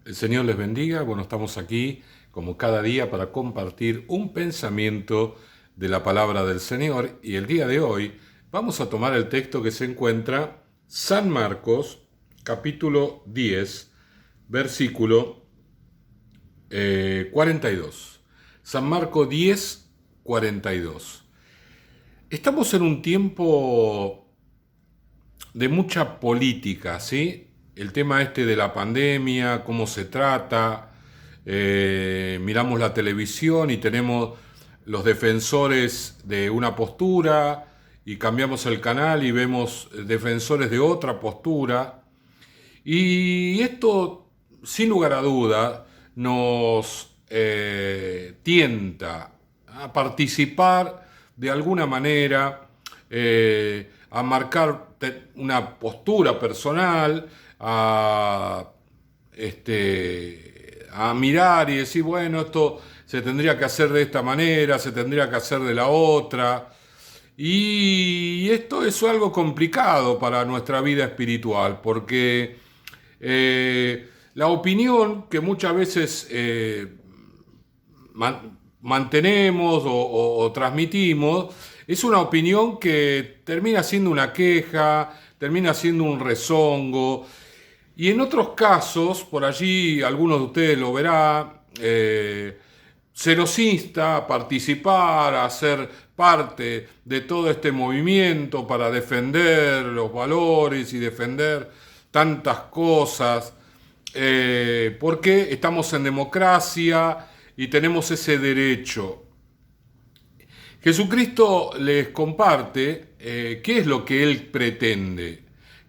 El Señor les bendiga. Bueno, estamos aquí como cada día para compartir un pensamiento de la palabra del Señor y el día de hoy vamos a tomar el texto que se encuentra San Marcos capítulo 10 versículo 42. San Marcos 10, 42. Estamos en un tiempo de mucha política, ¿sí? El tema este de la pandemia, cómo se trata, miramos la televisión y tenemos los defensores de una postura y cambiamos el canal y vemos defensores de otra postura. Y esto, sin lugar a duda, nos tienta a participar de alguna manera, a marcar una postura personal, a, a mirar y decir, bueno, esto se tendría que hacer de esta manera, se tendría que hacer de la otra. Y esto es algo complicado para nuestra vida espiritual, porque la opinión que muchas veces mantenemos o transmitimos es una opinión que termina siendo una queja, termina siendo un rezongo, y en otros casos, por allí algunos de ustedes lo verán, se nos insta a participar, a ser parte de todo este movimiento para defender los valores y defender tantas cosas, porque estamos en democracia y tenemos ese derecho. Jesucristo les comparte qué es lo que Él pretende.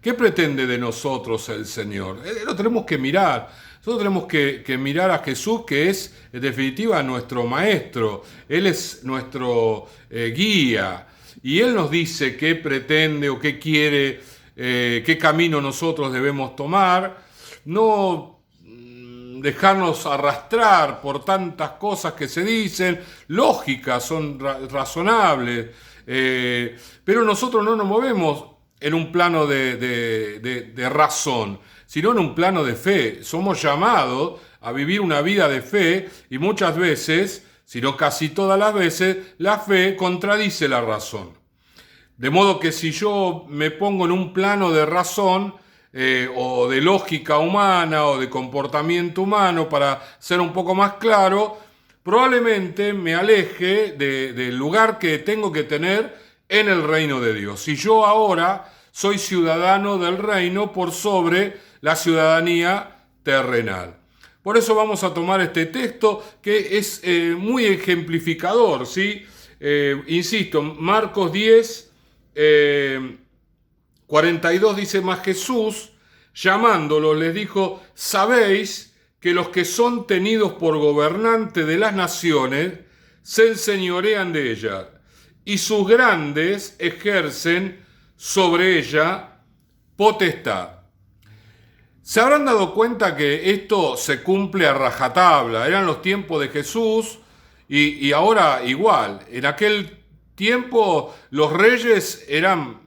¿Qué pretende de nosotros el Señor? Lo tenemos que mirar. Nosotros tenemos que mirar a Jesús, que es en definitiva nuestro maestro. Él es nuestro guía. Y Él nos dice qué pretende o qué quiere, qué camino nosotros debemos tomar. No dejarnos arrastrar por tantas cosas que se dicen, lógicas, son razonables, pero nosotros no nos movemos en un plano de razón, sino en un plano de fe. Somos llamados a vivir una vida de fe y muchas veces, si no casi todas las veces, la fe contradice la razón. De modo que si yo me pongo en un plano de razón, o de lógica humana o de comportamiento humano, para ser un poco más claro, probablemente me aleje del lugar que tengo que tener en el reino de Dios. Si yo ahora soy ciudadano del reino por sobre la ciudadanía terrenal. Por eso vamos a tomar este texto que es muy ejemplificador, ¿sí? Insisto, Marcos 10, 42 dice: mas Jesús, llamándolo, les dijo: sabéis que los que son tenidos por gobernantes de las naciones se enseñorean de ella, y sus grandes ejercen sobre ella potestad. Se habrán dado cuenta que esto se cumple a rajatabla. Eran los tiempos de Jesús y ahora igual. En aquel tiempo los reyes eran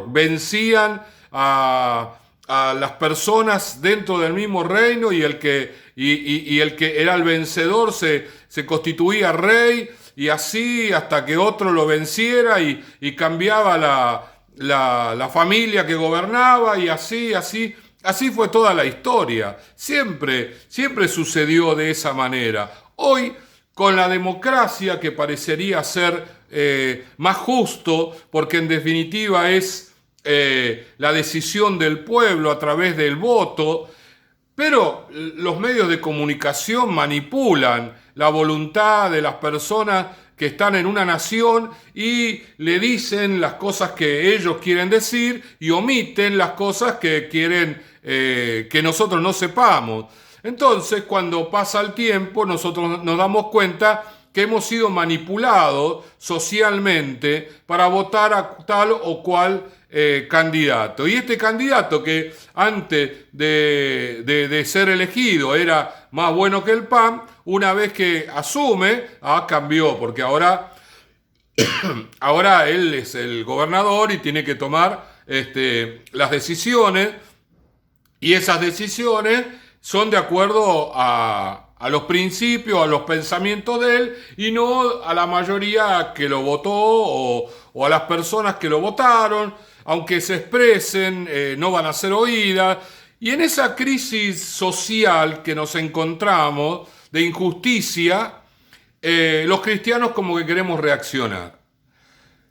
vencían a las personas dentro del mismo reino, y el que era el vencedor se constituía rey, y así hasta que otro lo venciera y cambiaba la familia que gobernaba, y así fue toda la historia. Siempre sucedió de esa manera. Hoy, con la democracia, que parecería ser más justo, porque en definitiva es la decisión del pueblo a través del voto, pero los medios de comunicación manipulan la voluntad de las personas que están en una nación y le dicen las cosas que ellos quieren decir y omiten las cosas que quieren que nosotros no sepamos. Entonces, cuando pasa el tiempo, nosotros nos damos cuenta que hemos sido manipulados socialmente para votar a tal o cual candidato. Y este candidato, que antes de ser elegido era más bueno que el pan, una vez que asume, cambió, porque ahora él es el gobernador y tiene que tomar las decisiones, y esas decisiones son de acuerdo a los principios, a los pensamientos de él, y no a la mayoría que lo votó o a las personas que lo votaron. Aunque se expresen, no van a ser oídas. Y en esa crisis social que nos encontramos, de injusticia, los cristianos como que queremos reaccionar.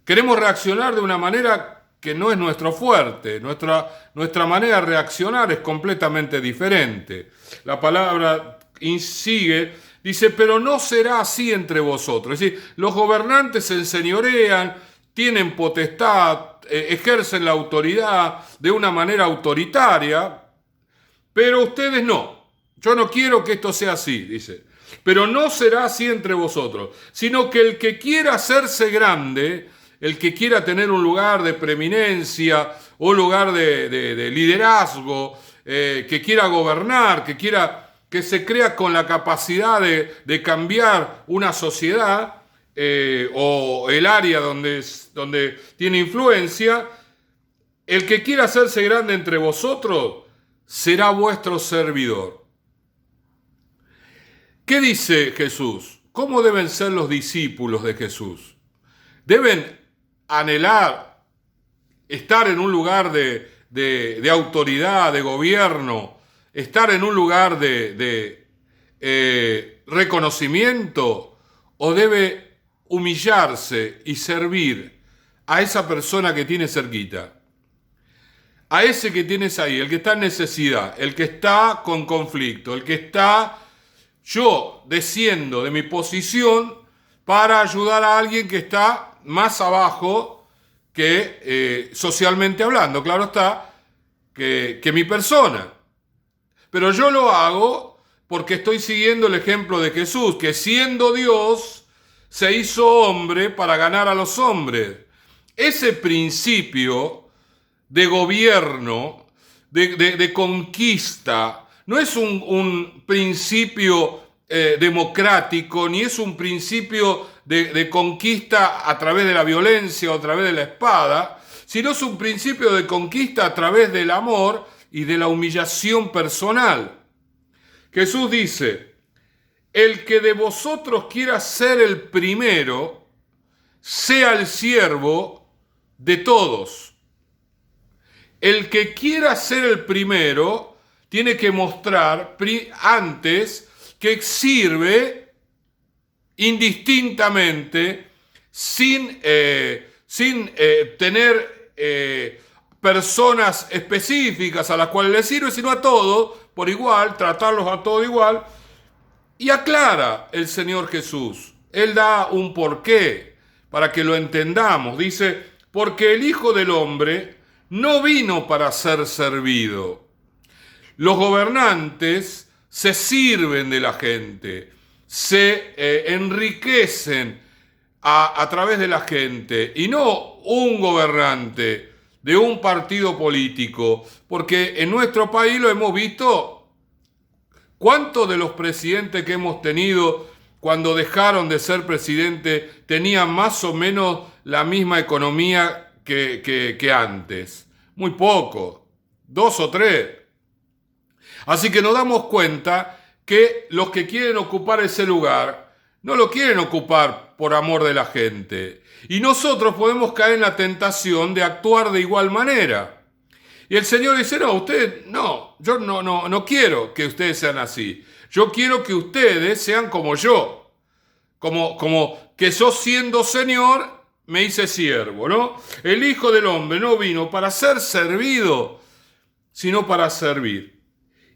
Queremos reaccionar de una manera que no es nuestro fuerte. Nuestra manera de reaccionar es completamente diferente. La palabra sigue, dice, pero no será así entre vosotros. Es decir, los gobernantes se enseñorean, tienen potestad, ejercen la autoridad de una manera autoritaria, pero ustedes no. Yo no quiero que esto sea así, dice. Pero no será así entre vosotros, sino que el que quiera hacerse grande, el que quiera tener un lugar de preeminencia, un lugar de liderazgo, que quiera gobernar, que se crea con la capacidad de cambiar una sociedad, o el área donde tiene influencia, el que quiera hacerse grande entre vosotros será vuestro servidor. ¿Qué dice Jesús? ¿Cómo deben ser los discípulos de Jesús? Deben anhelar estar en un lugar de autoridad, de gobierno, estar en un lugar de reconocimiento, o debe humillarse y servir a esa persona que tiene cerquita, a ese que tienes ahí, el que está en necesidad, el que está con conflicto, el que está, yo desciendo de mi posición para ayudar a alguien que está más abajo que socialmente hablando, claro está, que mi persona. Pero yo lo hago porque estoy siguiendo el ejemplo de Jesús, que siendo Dios se hizo hombre para ganar a los hombres. Ese principio de gobierno, de conquista, no es un principio democrático, ni es un principio de conquista a través de la violencia o a través de la espada, sino es un principio de conquista a través del amor y de la humillación personal. Jesús dice, el que de vosotros quiera ser el primero, sea el siervo de todos. El que quiera ser el primero tiene que mostrar antes que sirve indistintamente, sin tener personas específicas a las cuales le sirve, sino a todos por igual, tratarlos a todos igual. Y aclara el Señor Jesús. Él da un porqué para que lo entendamos. Dice, porque el Hijo del Hombre no vino para ser servido. Los gobernantes se sirven de la gente, se enriquecen a través de la gente, y no un gobernante de un partido político, porque en nuestro país lo hemos visto. ¿Cuántos de los presidentes que hemos tenido cuando dejaron de ser presidente tenían más o menos la misma economía que antes? Muy poco, 2 o 3. Así que nos damos cuenta que los que quieren ocupar ese lugar no lo quieren ocupar por amor de la gente. Y nosotros podemos caer en la tentación de actuar de igual manera. Y el Señor dice, no, ustedes, no, yo no quiero que ustedes sean así. Yo quiero que ustedes sean como yo. Como que yo siendo Señor me hice siervo, ¿no? El Hijo del Hombre no vino para ser servido, sino para servir.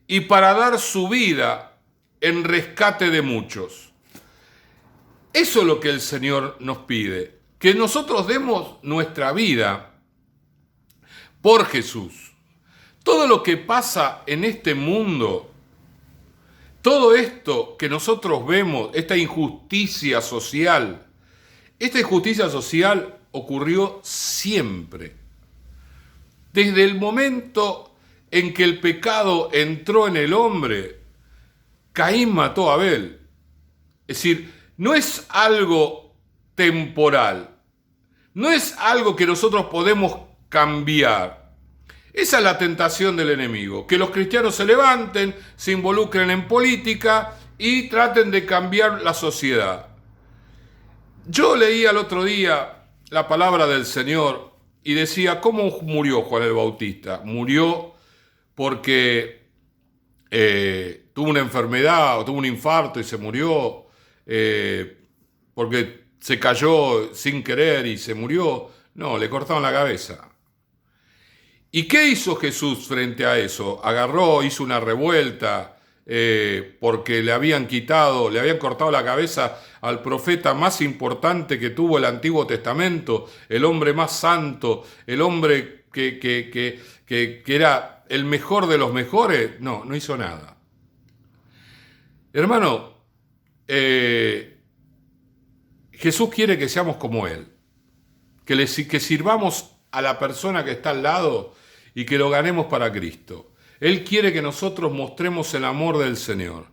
Y para dar su vida en rescate de muchos. Eso es lo que el Señor nos pide. Que nosotros demos nuestra vida por Jesús. Todo lo que pasa en este mundo, todo esto que nosotros vemos, esta injusticia social ocurrió siempre. Desde el momento en que el pecado entró en el hombre, Caín mató a Abel. Es decir, no es algo temporal, no es algo que nosotros podemos cambiar. Esa es la tentación del enemigo, que los cristianos se levanten, se involucren en política y traten de cambiar la sociedad. Yo leía el otro día la palabra del Señor y decía, ¿cómo murió Juan el Bautista? Murió porque tuvo una enfermedad o tuvo un infarto y se murió, porque se cayó sin querer y se murió. No, le cortaron la cabeza. ¿Y qué hizo Jesús frente a eso? Agarró, hizo una revuelta, porque le habían cortado la cabeza al profeta más importante que tuvo el Antiguo Testamento, el hombre más santo, el hombre que era el mejor de los mejores. No, no hizo nada. Hermano, Jesús quiere que seamos como Él, que sirvamos a la persona que está al lado y que lo ganemos para Cristo. Él quiere que nosotros mostremos el amor del Señor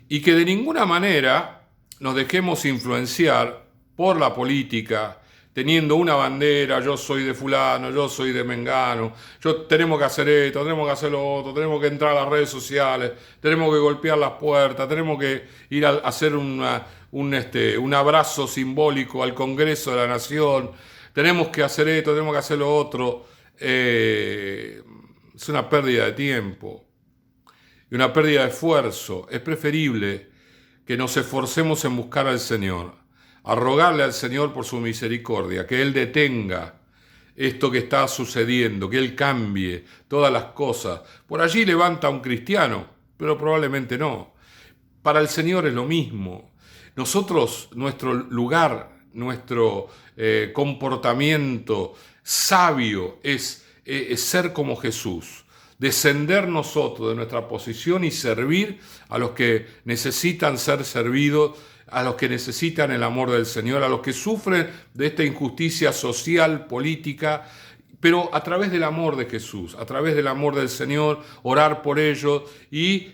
y que de ninguna manera nos dejemos influenciar por la política, teniendo una bandera, yo soy de fulano, yo soy de mengano, tenemos que hacer esto, tenemos que hacer lo otro, tenemos que entrar a las redes sociales, tenemos que golpear las puertas, tenemos que ir a hacer un abrazo simbólico al Congreso de la Nación, tenemos que hacer esto, tenemos que hacer lo otro. Es una pérdida de tiempo y una pérdida de esfuerzo. Es preferible que nos esforcemos en buscar al Señor, a rogarle al Señor por su misericordia, que Él detenga esto que está sucediendo, que Él cambie todas las cosas. Por allí levanta a un cristiano, pero probablemente no. Para el Señor es lo mismo. Nosotros, nuestro lugar, nuestro comportamiento sabio es ser como Jesús, descender nosotros de nuestra posición y servir a los que necesitan ser servidos, a los que necesitan el amor del Señor, a los que sufren de esta injusticia social, política, pero a través del amor de Jesús, a través del amor del Señor, orar por ellos y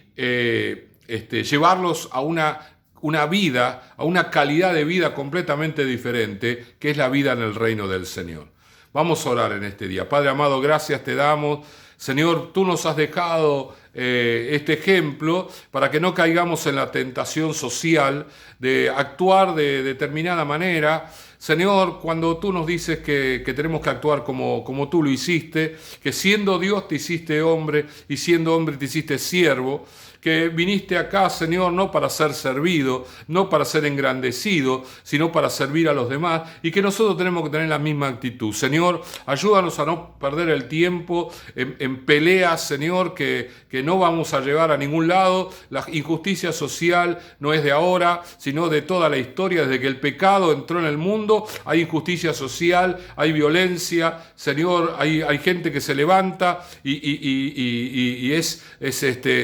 llevarlos a una vida, a una calidad de vida completamente diferente, que es la vida en el reino del Señor. Vamos a orar en este día. Padre amado, gracias te damos. Señor, tú nos has dejado este ejemplo para que no caigamos en la tentación social de actuar de determinada manera. Señor, cuando tú nos dices que tenemos que actuar como tú lo hiciste, que siendo Dios te hiciste hombre y siendo hombre te hiciste siervo, que viniste acá, Señor, no para ser servido, no para ser engrandecido, sino para servir a los demás, y que nosotros tenemos que tener la misma actitud. Señor, ayúdanos a no perder el tiempo en peleas, Señor, que no vamos a llevar a ningún lado. La injusticia social no es de ahora, sino de toda la historia. Desde que el pecado entró en el mundo, hay injusticia social, hay violencia, Señor, hay gente que se levanta y es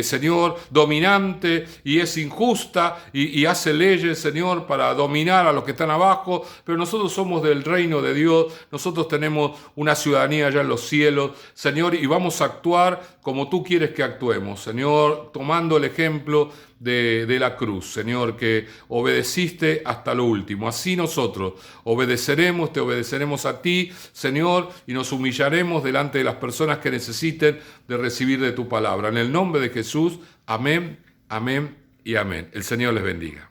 Señor, dominante y es injusta y hace leyes, Señor, para dominar a los que están abajo, pero nosotros somos del reino de Dios, nosotros tenemos una ciudadanía allá en los cielos, Señor, y vamos a actuar como tú quieres que actuemos, Señor, tomando el ejemplo de la cruz, Señor, que obedeciste hasta lo último. Así nosotros obedeceremos, te obedeceremos a ti, Señor, y nos humillaremos delante de las personas que necesiten de recibir de tu palabra. En el nombre de Jesús, amén, amén y amén. El Señor les bendiga.